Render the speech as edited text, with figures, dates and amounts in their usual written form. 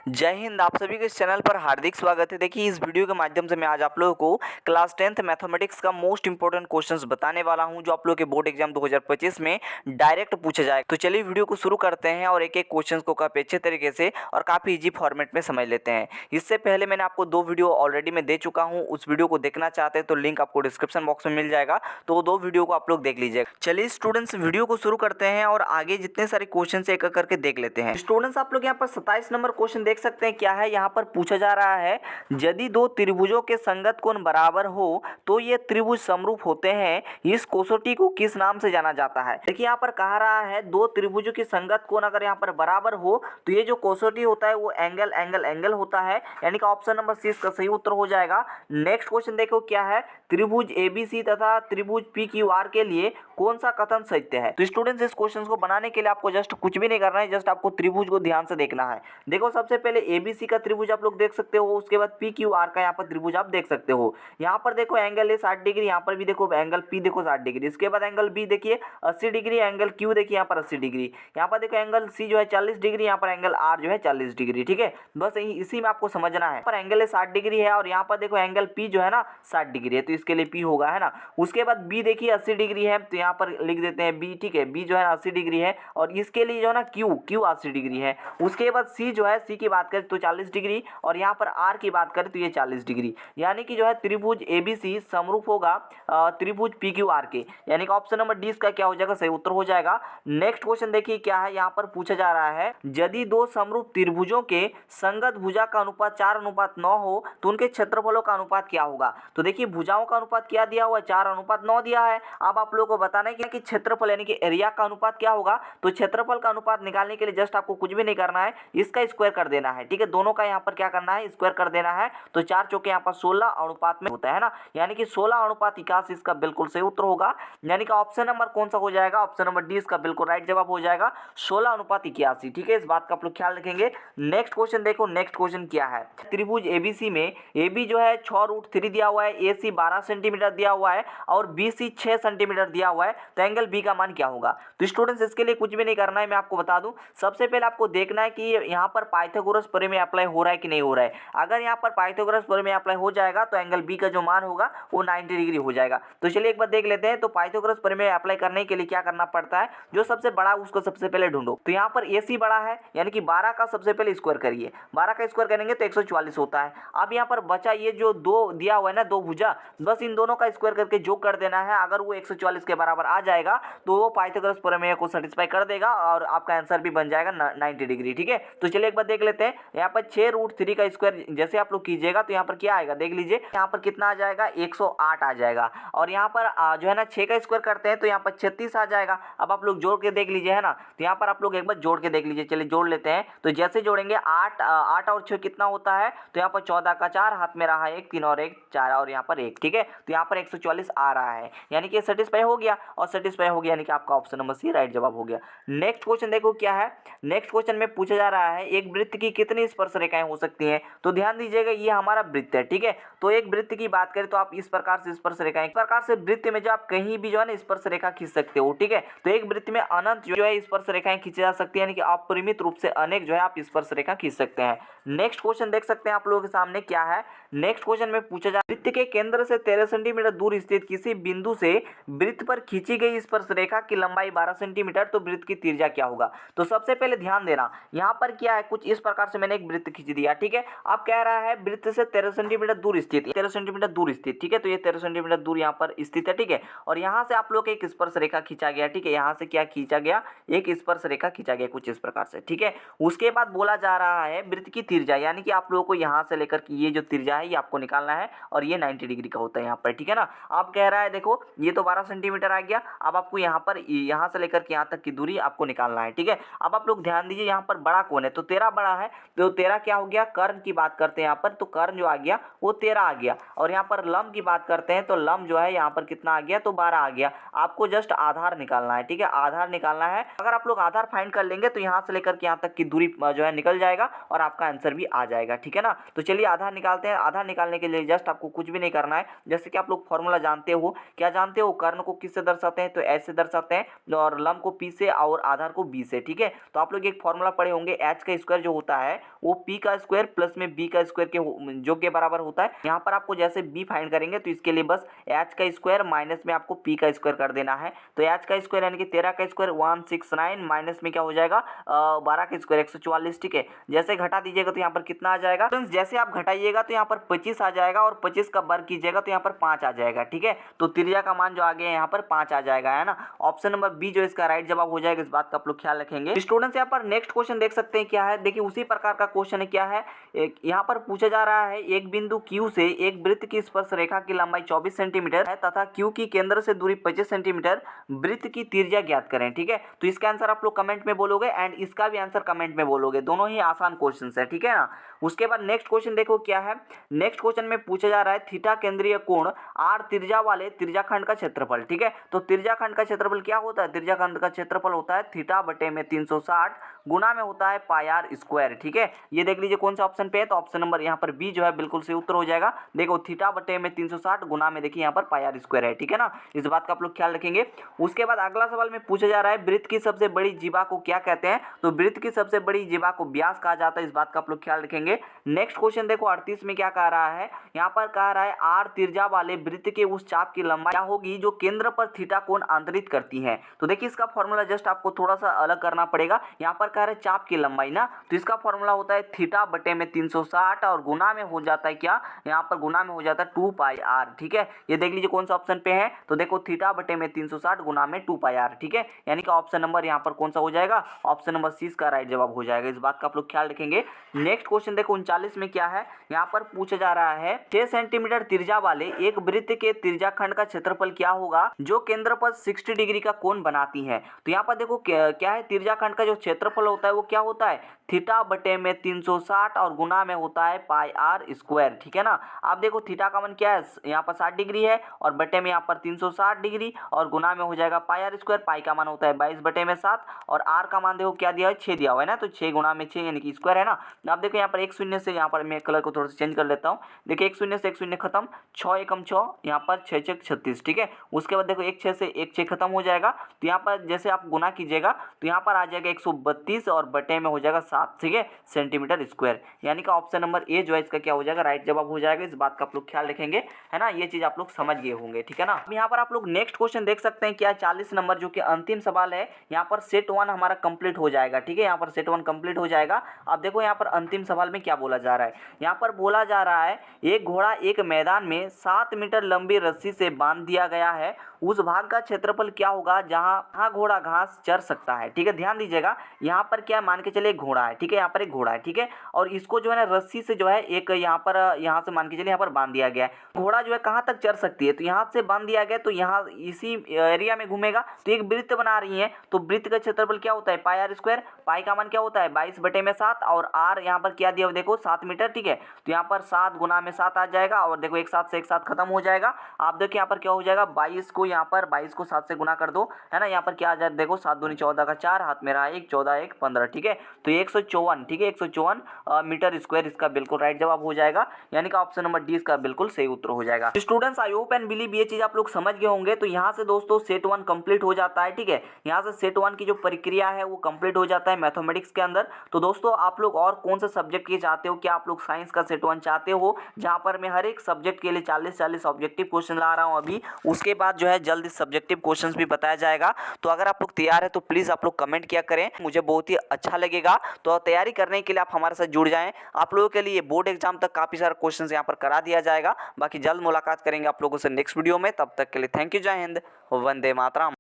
जय हिंद। आप सभी के इस चैनल पर हार्दिक स्वागत है। देखिए, इस वीडियो के माध्यम से मैं आज आप लोगों को क्लास 10th मैथमेटिक्स का मोस्ट इंपॉर्टेंट क्वेश्चंस बताने वाला हूं, जो आप लोगों के बोर्ड एग्जाम 2025 में डायरेक्ट पूछा जाएगा। तो चलिए वीडियो को शुरू करते हैं और एक एक क्वेश्चन को काफी अच्छे तरीके से और काफी इजी फॉर्मेट में समझ लेते हैं। इससे पहले मैंने आपको 2 वीडियो ऑलरेडी मैं दे चुका हूँ। उस वीडियो को देखना चाहते हैं तो लिंक आपको डिस्क्रिप्शन बॉक्स में मिल जाएगा, तो 2 वीडियो को आप लोग देख लीजिएगा। चलिए स्टूडेंट्स, वीडियो को शुरू करते हैं और आगे जितने सारे क्वेश्चन एक एक करके देख लेते हैं। स्टूडेंट्स, आप लोग यहाँ पर 27 नंबर क्वेश्चन देख सकते हैं। क्या है यहाँ पर पूछा जा रहा है, यदि दो त्रिभुजों के संगत कोण बराबर हो तो ये त्रिभुज समरूप होते हैं। इस कोसोटी को किस नाम से जाना जाता है? देखिए यहाँ पर कहा रहा है, दो त्रिभुजों की संगत कोण अगर यहाँ पर बराबर हो तो ये जो कोसोटी होता है वो एंगल एंगल एंगल होता है, यानी कि ऑप्शन नंबर सी इसका सही उत्तर हो जाएगा। नेक्स्ट क्वेश्चन देखो क्या है, त्रिभुज एबीसी तथा त्रिभुज पीक्यूआर के लिए कौन सा कथन सत्य है? तो स्टूडेंट्स, इस क्वेश्चन को बनाने के लिए आपको जस्ट कुछ भी नहीं करना है, जस्ट आपको त्रिभुज को ध्यान से देखना है। देखो, सबसे पहले एबीसी का त्रिभुज आप लोग देख सकते हो, उसके बाद पी क्यू आर का यहाँ पर त्रिभुज आप देख सकते हो। यहाँ पर देखो एंगल है 60 डिग्री, यहाँ पर भी देखो एंगल पी देखो 60 डिग्री, इसके बाद एंगल बी देखिए 80 डिग्री, एंगल क्यू देखिए यहाँ पर 80 डिग्री, यहाँ पर देखो एंगल सी जो है 40 डिग्री, यहाँ पर एंगल आर जो है 40 डिग्री। ठीक है, बस इसी में आपको समझना है। पर एंगल 60 डिग्री है और यहाँ पर देखो एंगल पी जो है ना 60 डिग्री है, तो इसके लिए पी होगा, है ना। उसके बाद बी देखिए 80 डिग्री है, तो यहाँ पर लिख देते हैं बी। ठीक है, बी जो है 80 डिग्री है और इसके लिए जो है ना क्यू 80 डिग्री है। उसके बाद सी जो है, सी की बात करें तो 40 डिग्री और यहाँ पर आर की बात करें तो ये 40 डिग्री, यानी कि जो है त्रिभुज एबीसी समरूप होगा त्रिभुज पीक्यूआर के, यानी कि ऑप्शन नंबर डी इसका क्या हो जाएगा, सही उत्तर हो जाएगा। नेक्स्ट क्वेश्चन देखिए क्या है, यहाँ पर पूछा जा रहा है, यदि दो समरूप त्रिभुजों के संगत भुजा का अनुपात 4:9 हो तो उनके क्षेत्रफलों का अनुपात क्या होगा? तो देखिए, भुजाओं का अनुपात क्या दिया हुआ है, 4:9 दिया है। अब आप लोगों को बताना है कि क्षेत्रफल यानी कि एरिया का अनुपात क्या होगा। तो क्षेत्रफल का अनुपात निकालने के लिए जस्ट आपको कुछ भी नहीं करना है, इसका स्क्वायर कर देना है। ठीक है, दोनों का यहाँ पर क्या करना है, स्क्वायर कर देना है। तो 4 चौके यहाँ पर 16 अनुपात में होता है ना, यानी कि 16:81 इसका बिल्कुल सही उत्तर होगा, यानी कि ऑप्शन नंबर कौन सा हो जाएगा, ऑप्शन नंबर डी इसका बिल्कुल राइट जवाब हो जाएगा, 16:81। ठीक है, इस बात का आप लोग ख्याल रखेंगे। नेक्स्ट क्वेश्चन देखो, नेक्स्ट क्वेश्चन क्या है, त्रिभुज एबीसी में AB जो है 6√3 दिया हुआ है, AC 12 सेंटीमीटर दिया हुआ है और BC 6 सेंटीमीटर दिया हुआ है, तो एंगल B का मान क्या होगा? तो स्टूडेंट्स, इसके लिए कुछ भी नहीं करना है, मैं आपको बता दूं। सबसे पहले आपको देखना है कि यहाँ पर पाइथागोरस प्रमेय अप्लाई हो रहा है कि नहीं हो रहा है। अगर यहाँ पर पाइथागोरस प्रमेय अप्लाई हो जाएगा तो एंगल B का जो मान होगा वो 90 डिग्री हो जाएगा। तो चलिए एक बार देख लेते हैं। तो पाइथागोरस प्रमेय अप्लाई करने के लिए क्या करना पड़ता है, जो सबसे बड़ा उसको सबसे पहले ढूंढो। तो यहाँ पर AC बड़ा है, यानी कि 12 का सबसे पहले स्क्वायर करिए, 12 का स्क्वायर करेंगे तो 144 होता है। अब यहाँ पर बचा ये जो 2 दिया हुआ है ना, 2 भुजा, बस इन दोनों का स्क्वायर करके जोड़ कर देना है। अगर वो 144 के बराबर आ जाएगा तो वो पाइथागोरस प्रमेय को सेटिस्फाई कर देगा और आपका आंसर भी बन जाएगा 90 डिग्री। ठीक है, तो चलिए एक बार देख लेते हैं। यहाँ पर 6√3 का स्क्वायर जैसे आप लोग कीजिएगा तो यहाँ पर क्या आएगा, देख लीजिए, यहाँ पर कितना आ जाएगा, 108 आ जाएगा। और यहाँ पर जो है ना 6 का स्क्वायर करते हैं तो यहाँ पर 36 आ जाएगा। अब आप लोग जोड़ के देख लीजिए, है ना। तो यहाँ पर आप लोग एक बार जोड़ के देख लीजिए, चलिए जोड़ लेते हैं। तो जैसे जोड़ेंगे 8 और 6 कितना होता है, तो यहाँ पर 14 का 4, हाथ में रहा 1, 3 और 1 4 और यहाँ पर 1। ठीक है, तो यहाँ पर 144 आ रहा है, यानी कि सेटिस्फाई हो गया और सेटिस्फाई हो गया, यानी कि आपका ऑप्शन नंबर सी राइट जवाब हो गया। नेक्स्ट क्वेश्चन देखो क्या है, नेक्स्ट क्वेश्चन में पूछा जा रहा है, एक वृत्त की कितनी स्पर्श रेखाएं हो सकती हैं? तो ध्यान दीजिएगा, ये हमारा वृत्त है। ठीक है, तो एक वृत्त की बात करें तो आप इस प्रकार से स्पर्श रेखाएं, इस प्रकार से वृत्त में जो आप कहीं भी जो है ना स्पर्श रेखा खींच सकते हो। ठीक है, तो एक वृत्त में अनंत जो है स्पर्श रेखाएं खींची जा सकती है, यानी कि अपरिमित रूप से अनेक जो है आप स्पर्श रेखा खींच सकते हैं। नेक्स्ट क्वेश्चन देख सकते हैं आप लोगों के सामने क्या है, नेक्स्ट क्वेश्चन में पूछा जा, वृत्त के केंद्र से 13 सेंटीमीटर दूर स्थित किसी बिंदु से वृत्त पर खींची गई स्पर्श रेखा की लंबाई 12 सेंटीमीटर, तो वृत्त की त्रिज्या क्या होगा? तो सबसे पहले ध्यान देना, यहाँ पर क्या है, कुछ इस प्रकार से मैंने एक वृत्त खींच दिया। ठीक है, अब कह रहा है वृत्त से 13 सेंटीमीटर दूर स्थित, 13 सेंटीमीटर दूर स्थित। ठीक है, तो ये 13 सेंटीमीटर दूर यहाँ पर स्थित है। ठीक है, और यहाँ से आप लोग एक स्पर्श रेखा खींचा गया। ठीक है, यहाँ से क्या खींचा गया, एक स्पर्श रेखा खींचा गया कुछ इस प्रकार से। ठीक है, उसके बाद बोला जा रहा है वृत्त की त्रिज्या, यानी कि आप लोगों को यहाँ से लेकर ये जो त्रिज्या है ये आपको निकालना है और ये 90 डिग्री का होता है यहाँ पर। ठीक है ना, आप कह रहा है देखो ये तो 12 सेंटीमीटर आ गया, अब आपको यहाँ पर यहाँ से लेकर के यहाँ तक की दूरी आपको निकालना है। ठीक है, अब आप लोग ध्यान दीजिए, यहाँ पर बड़ा कौन है, तो 13 बड़ा है, तो 13 क्या हो गया, कर्ण की बात करते हैं यहाँ पर, तो कर्ण जो आ गया वो 13 आ गया। और यहाँ पर लंब की बात करते हैं तो लंब जो है यहाँ पर कितना आ गया, तो 12 आ गया। आपको जस्ट आधार निकालना है। ठीक है, आधार निकालना है। अगर आप लोग आधार फाइंड कर लेंगे तो यहाँ से लेकर के यहाँ तक की दूरी जो है निकल जाएगा और आपका आंसर भी आ जाएगा। ठीक है ना, तो चलिए आधार निकालते हैं। आधार निकालने के लिए जस्ट आपको कुछ भी नहीं करना है, जैसे कि आप लोग फॉर्मूला जानते हो, क्या जानते हो, कर्ण को किससे दर्शाते हैं, तो ऐसे दर्शाते हैं, और लंब को P से और आधार को B से। ठीक है, तो आप लोग एक फॉर्मूला पढ़े होंगे, H का स्क्वायर जो होता होता है वो p का स्क्वायर प्लस में b का स्क्वायर के जो के बराबर होता है। यहाँ पर आपको जैसे b फाइंड करेंगे तो इसके लिए बस h का स्क्वायर माइनस में आपको p का स्क्वायर कर देना है। तो h का स्क्वायर यानी कि 13 का स्क्वायर 169 माइनस में क्या हो जाएगा 12 का स्क्वायर 144। ठीक है, जैसे घटा दीजिएगा तो यहाँ पर कितना आ जाएगा फ्रेंड्स, जैसे आप घटाइएगा तो यहाँ पर 25 आ जाएगा और 25 का वर्ग कीजिएगा तो यहाँ पर 5 आ जाएगा। ठीक है, तो त्रिज्या का मान जो आ गया यहाँ पर 5 आ जाएगा, है ना। ऑप्शन नंबर बी जो इसका राइट जवाब हो जाएगा, इस बात का आप लोग ख्याल रखेंगे। स्टूडेंट्स यहाँ पर नेक्स्ट क्वेश्चन देख सकते हैं क्या है, देखिए उसी प्रकार का क्वेश्चन है। क्या है, यहाँ पर पूछा जा रहा है एक बिंदु Q से एक वृत्त की स्पर्श रेखा की लंबाई 24 सेंटीमीटर है तथा Q की केंद्र से दूरी 25 सेंटीमीटर, वृत्त की त्रिज्या ज्ञात करें। ठीक है, तो इसका आंसर आप लोग कमेंट में बोलोगे एंड इसका भी आंसर कमेंट में बोलोगे, दोनों ही आसान क्वेश्चन है। ठीक है ना। उसके बाद नेक्स्ट क्वेश्चन देखो क्या है, नेक्स्ट क्वेश्चन में पूछा जा रहा है थीटा केंद्रीय कोण r त्रिज्या वाले त्रिज्याखंड का क्षेत्रफल। ठीक है, तो त्रिज्याखंड का क्षेत्रफल क्या होता है, त्रिज्याखंड का क्षेत्रफल होता है थीटा बटे में 360 गुना में होता है पाई आर स्क्वायर। ठीक है, ये देख लीजिए कौन सा ऑप्शन पे है, तो ऑप्शन नंबर यहाँ पर बी जो है बिल्कुल सही उत्तर हो जाएगा। देखो थीटा बटे में 360 गुना में देखिए यहाँ पर पाई आर स्क्वायर है। ठीक है ना, इस बात का आप लोग ख्याल रखेंगे। उसके बाद अगला सवाल में पूछा जा रहा है वृत्त की सबसे बड़ी जीवा को क्या कहते हैं, तो वृत्त की सबसे बड़ी जीवा को व्यास कहा जाता है, इस बात का आप लोग ख्याल रखेंगे। नेक्स्ट क्वेश्चन देखो 38 में क्या कह रहा है, यहाँ पर कह रहा है आर त्रिज्या वाले वृत्त के उस चाप की लंबाई क्या होगी जो केंद्र पर थीटा कोण अंतरित करती है। तो देखिए इसका फॉर्मूला जस्ट आपको थोड़ा सा अलग करना पड़ेगा। यहाँ पर कह रहा है चाप की लंबाई ना, तो इसका फॉर्मूला होता है थीटा बटे में 360 और गुना में हो जाता है क्या, यहाँ पर गुना में हो जाता है 2 पाई आर। ठीक है, ये देख लीजिए कौन सा ऑप्शन पे है, तो देखो थीटा बटे में 360 गुना में 2 पाई आर। ठीक है, यानी कि ऑप्शन नंबर यहाँ पर कौन सा हो जाएगा, ऑप्शन नंबर सी का राइट जवाब हो जाएगा, इस बात का आप लोग ख्याल रखेंगे। नेक्स्ट क्वेश्चन देखो 39 में क्या है, यहाँ पर पूछा जा रहा है 6 सेंटीमीटर त्रिज्या वाले एक वृत्त के त्रिज्याखंड का क्षेत्रफल क्या होगा जो केंद्र पर 60 डिग्री का कोण बनाती है। तो यहाँ पर देखो क्या है, त्रिज्याखंड का जो क्षेत्रफल होता है वो क्या होता है थीटा बटे में 360 और गुना में होता है पाई आर स्क्वायर। ठीक है ना, आप देखो थीटा का मान क्या है, यहाँ पर 60 डिग्री है और बटे में यहाँ पर 360 डिग्री और गुना में हो जाएगा पाई आर स्क्वायर। पाई का मान होता है 22 बटे में 7 और आर का मान देखो क्या दिया है 6 दिया हुआ है ना, तो 6 गुना में 6 यानी कि स्क्वायर है ना। आप देखो यहाँ पर एक शून्य से, यहाँ पर मैं कलर को थोड़ा सा चेंज कर लेता हूँ, देखिए एक शून्य से एक शून्य खत्म, 6 एकम 6, यहाँ पर 6 6 36। ठीक है, उसके बाद देखो एक 6 से एक 6 खत्म हो जाएगा, तो यहाँ पर जैसे आप गुना कीजिएगा तो यहाँ पर आ जाएगा 132 और बटे में हो जाएगा 7। ठीक है, सेंटीमीटर स्क्वायर, यानी कि ऑप्शन नंबर ए जो है इसका क्या हो जाएगा, राइट जवाब हो जाएगा। इस बात का आप लोग ख्याल रखेंगे, है ना, ये चीज आप लोग समझ गए होंगे। ठीक है ना, अब यहाँ पर आप लोग नेक्स्ट क्वेश्चन देख सकते हैं क्या 40 नंबर जो कि अंतिम सवाल है, यहाँ पर सेट 1 हमारा कंप्लीट हो जाएगा। ठीक है, यहाँ पर सेट 1 कंप्लीट हो जाएगा। अब देखो यहाँ पर अंतिम सवाल में क्या बोला जा रहा है, यहाँ पर बोला जा रहा है एक घोड़ा एक मैदान में 7 मीटर लंबी रस्सी से बांध दिया गया है, उस भाग का क्षेत्रफल क्या होगा जहाँ घोड़ा घास चर सकता है। ठीक है, ध्यान दीजिएगा, यहाँ पर क्या मान के चलिए एक घोड़ा है। ठीक है, यहाँ पर एक घोड़ा है। ठीक है, और इसको जो है ना रस्सी से जो है एक यहाँ से मान के चलिए यहाँ पर बांध दिया गया है। घोड़ा जो है कहाँ तक चर सकती है, तो यहाँ से बांध दिया गया, तो यहाँ इसी एरिया में घूमेगा। तो एक वृत्त बना रही है, तो वृत्त का क्षेत्रफल क्या होता है पाई आर स्क्वायर। पाई का मान क्या होता है 22 बटे में 7 और आर यहाँ पर क्या दिया देखो 7 मीटर। ठीक है, तो यहाँ पर 7 गुना में 7 आ जाएगा और देखो एक साथ से एक साथ खत्म हो जाएगा। आप देखिए यहाँ पर क्या हो जाएगा 22 को यहाँ पर 22 को 7 से गुना कर दो, है ना, यहाँ पर क्या आ जाए देखो 7 दूनी 14 का 4, हाथ में रहा 1, 14 1 15। ठीक है, तो 154। ठीक है, 154 मीटर स्क्वायर इसका बिल्कुल राइट जवाब हो जाएगा, यानी कि ऑप्शन नंबर डी इसका बिल्कुल सही उत्तर हो जाएगा। Students I hope and believe ये चीज आप लोग समझ गए होंगे। तो यहाँ से दोस्तों सेट 1 कंप्लीट हो जाता है। ठीक है, यहाँ से सेट 1 की जो प्रक्रिया है वो कंप्लीट हो जाता है मैथमेटिक्स के अंदर। तो दोस्तों आप लोग और कौन सा सब्जेक्ट के चाहते हो, क्या आप लोग साइंस का सेट 1 चाहते हो जहाँ पर मैं हर एक सब्जेक्ट के लिए 40-40 ऑब्जेक्टिव क्वेश्चन ला रहा हूँ अभी, उसके बाद जो है जल्दी सब्जेक्टिव क्वेश्चन भी बताया जाएगा। तो अगर आप लोग तैयार है तो प्लीज आप लोग कमेंट किया करें, मुझे बहुत ही अच्छा लगेगा। तो तैयारी करने के लिए आप हमारे साथ जुड़ जाएं, आप लोगों के लिए बोर्ड एग्जाम तक काफी सारे क्वेश्चन यहाँ पर करा दिया जाएगा। बाकी जल्द मुलाकात करेंगे आप लोगों से नेक्स्ट वीडियो में, तब तक के लिए थैंक यू, जय हिंद, वंदे मातरम।